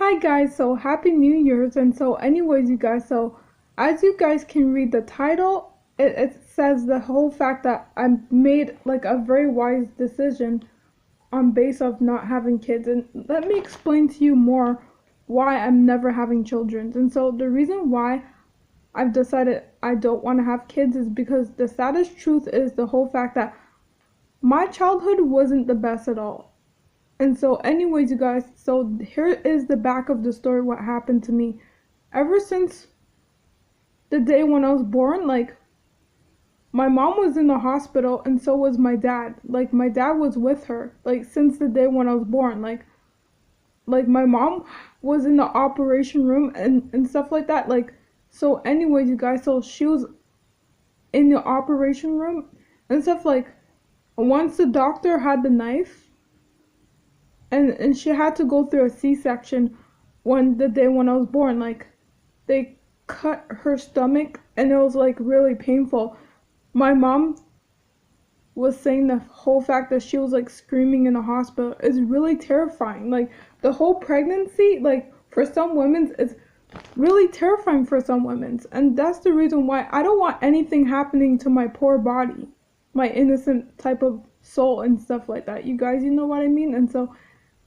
Hi guys, so happy New Year's. And so anyways you guys, so as you guys can read the title, it says the whole fact that I made like a very wise decision on base of not having kids. And let me explain to you more why I'm never having children. And so the reason why I've decided I don't want to have kids is because the saddest truth is the whole fact that my childhood wasn't the best at all. And so anyways you guys, so here is the back of the story what happened to me. Ever since the day when I was born, like my mom was in the hospital and so was my dad. Like my dad was with her like since the day when I was born. Like my mom was in the operation room and stuff like that. Like so anyways you guys, so she was in the operation room and stuff. Like once the doctor had the knife and she had to go through a C-section the day when I was born. Like they cut her stomach and it was like really painful. My mom was saying the whole fact that she was like screaming in the hospital is really terrifying. Like the whole pregnancy, like for some women, it's really terrifying for some women. And that's the reason why I don't want anything happening to my poor body, my innocent type of soul and stuff like that. You guys, you know what I mean? And so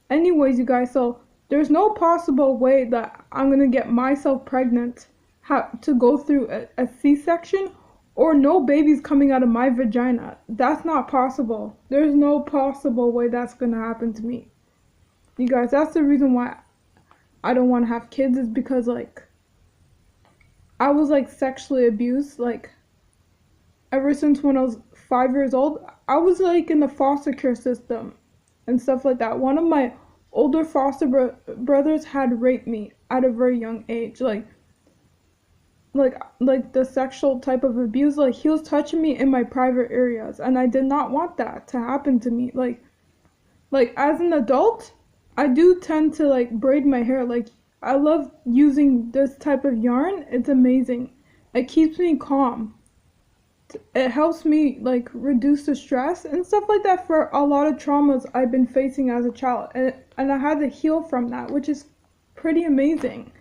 anyways, you guys, so there's no possible way that I'm gonna get myself pregnant, to go through a C-section, or no babies coming out of my vagina. That's not possible. There's no possible way that's gonna happen to me. You guys, that's the reason why I don't want to have kids, is because like I was like sexually abused, like ever since when I was 5 years old. I was like in the foster care system and stuff like that. One of my older foster brothers had raped me at a very young age. Like the sexual type of abuse, like he was touching me in my private areas, and I did not want that to happen to me. Like as an adult, I do tend to like braid my hair. Like I love using this type of yarn. It's amazing. It keeps me calm. It helps me like reduce the stress and stuff like that for a lot of traumas I've been facing as a child, and I had to heal from that, which is pretty amazing.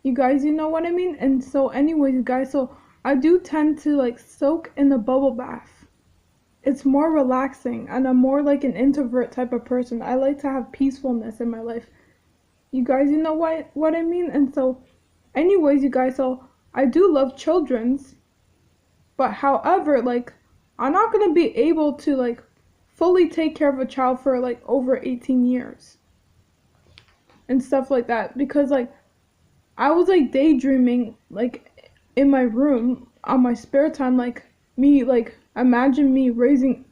You guys, you know what I mean? And so anyways, you guys, so I do tend to like soak in the bubble bath. It's more relaxing, and I'm more like an introvert type of person. I like to have peacefulness in my life. You guys, you know what I mean? And so anyways, you guys, so I do love children's. But however, like, I'm not gonna be able to like fully take care of a child for like over 18 years and stuff like that, because like I was like daydreaming like in my room on my spare time, like me, like imagine me raising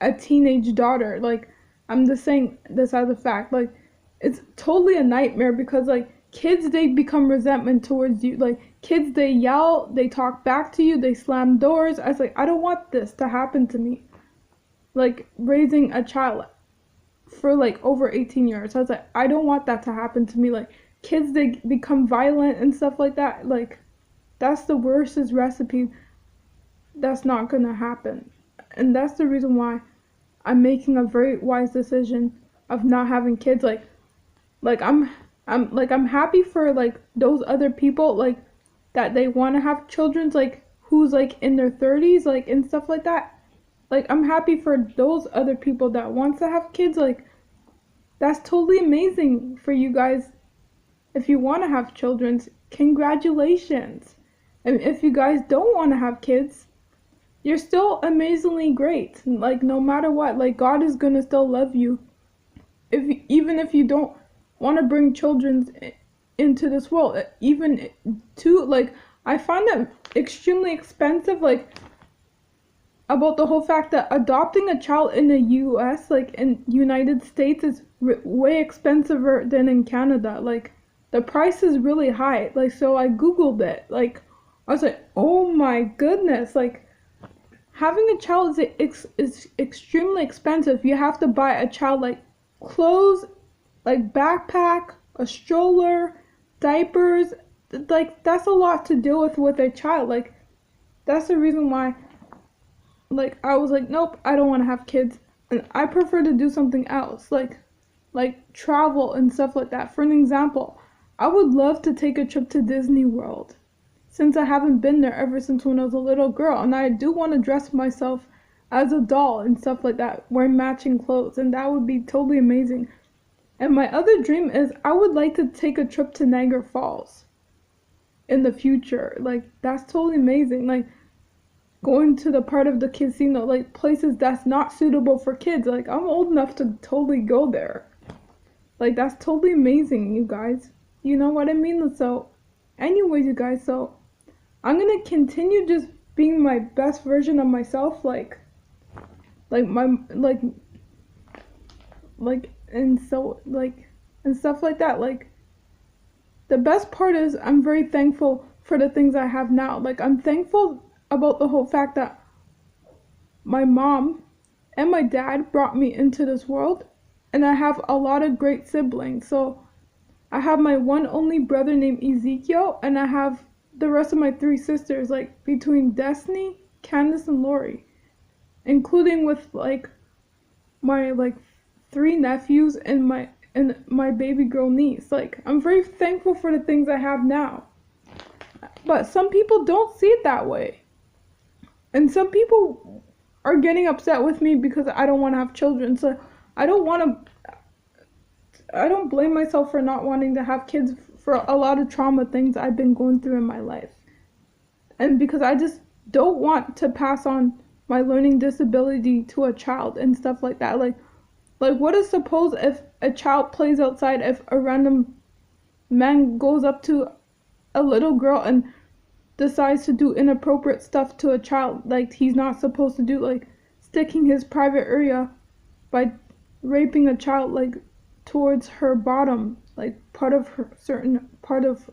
a teenage daughter. Like I'm just saying this as a fact. Like it's totally a nightmare, because like kids, they become resentment towards you. Like kids, they yell, they talk back to you, they slam doors. I was like, I don't want this to happen to me. Like raising a child for like over 18 years. I was like, I don't want that to happen to me. Like kids, they become violent and stuff like that. Like that's the worstest recipe. That's not gonna happen. And that's the reason why I'm making a very wise decision of not having kids. Like I'm happy for like those other people like that they want to have children, like who's like in their 30s, like and stuff like that. Like I'm happy for those other people that wants to have kids. Like that's totally amazing for you guys. If you want to have children, congratulations. And if you guys don't want to have kids, you're still amazingly great. Like no matter what, like God is gonna still love you. Even if you don't want to bring children into this world, even too, like I find that extremely expensive. Like about the whole fact that adopting a child in the US, like in United States, is way expensiver than in Canada. Like the price is really high. Like so I googled it. Like I was like, oh my goodness, like having a child is extremely expensive. You have to buy a child like clothes, like backpack, a stroller, diapers. Like that's a lot to deal with a child. Like that's the reason why like I was like, nope, I don't want to have kids, and I prefer to do something else, like travel and stuff like that. For an example, I would love to take a trip to Disney World, since I haven't been there ever since when I was a little girl, and I do want to dress myself as a doll and stuff like that, wear matching clothes, and that would be totally amazing. And my other dream is I would like to take a trip to Niagara Falls in the future. Like, that's totally amazing. Like, going to the part of the casino, like places that's not suitable for kids. Like, I'm old enough to totally go there. Like, that's totally amazing, you guys. You know what I mean? So, anyways, you guys, so I'm gonna continue just being my best version of myself, and stuff like that. Like, the best part is I'm very thankful for the things I have now. Like, I'm thankful about the whole fact that my mom and my dad brought me into this world, and I have a lot of great siblings. So I have my one only brother named Ezekiel, and I have the rest of my 3 sisters, like between Destiny, Candace, and Lori, including with like my 3 nephews and my baby girl niece. Like, I'm very thankful for the things I have now. But some people don't see it that way. And some people are getting upset with me because I don't want to have children. So I don't blame myself for not wanting to have kids for a lot of trauma things I've been going through in my life. And because I just don't want to pass on my learning disability to a child and stuff like that. Like what is suppose if a child plays outside, if a random man goes up to a little girl and decides to do inappropriate stuff to a child, like he's not supposed to do, like sticking his private area by raping a child, like towards her bottom, like part of her certain part of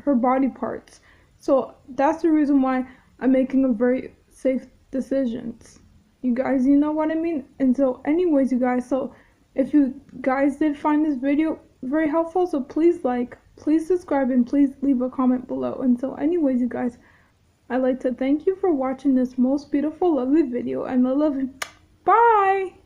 her body parts. So that's the reason why I'm making a very safe decisions. You guys, you know what I mean? And so anyways, you guys, so if you guys did find this video very helpful, so please please subscribe, and please leave a comment below. And so anyways, you guys, I'd like to thank you for watching this most beautiful, lovely video, and I love you. Bye!